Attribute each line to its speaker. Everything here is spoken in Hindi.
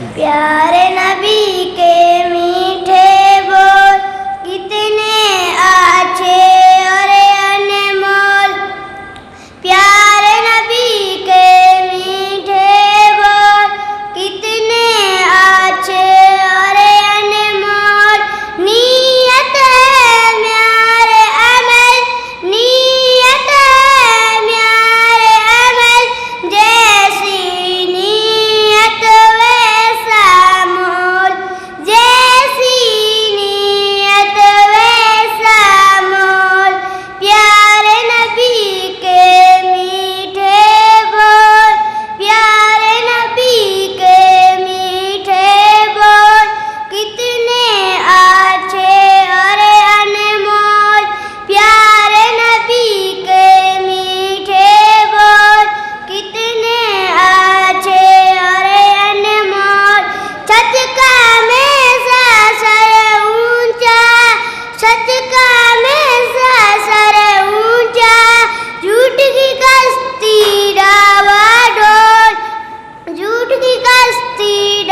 Speaker 1: प्यारे नबी के मीठे बोल कितने अच्छे और अनमोल। प्यारे नबी के मीठे बोल कितने अच्छे और अनमोल। नियत है म्यारे अमल, नियत है म्यारे अमल, जैसी नियत वैसा मोल, जैसी नियत वैसा मोल। प्यारे नबी के मीठे बोल, प्यारे नबी के मीठे बोल कितने अच्छे और अनमोल। प्यारे नबी के मीठे बोल कितने अच्छे और अनमोल। सच का हमेशा सर ऊंचा, सच का हमेशा सर ऊंचा, झूठ की कश्ती डावाडोल, झूठ की कश्ती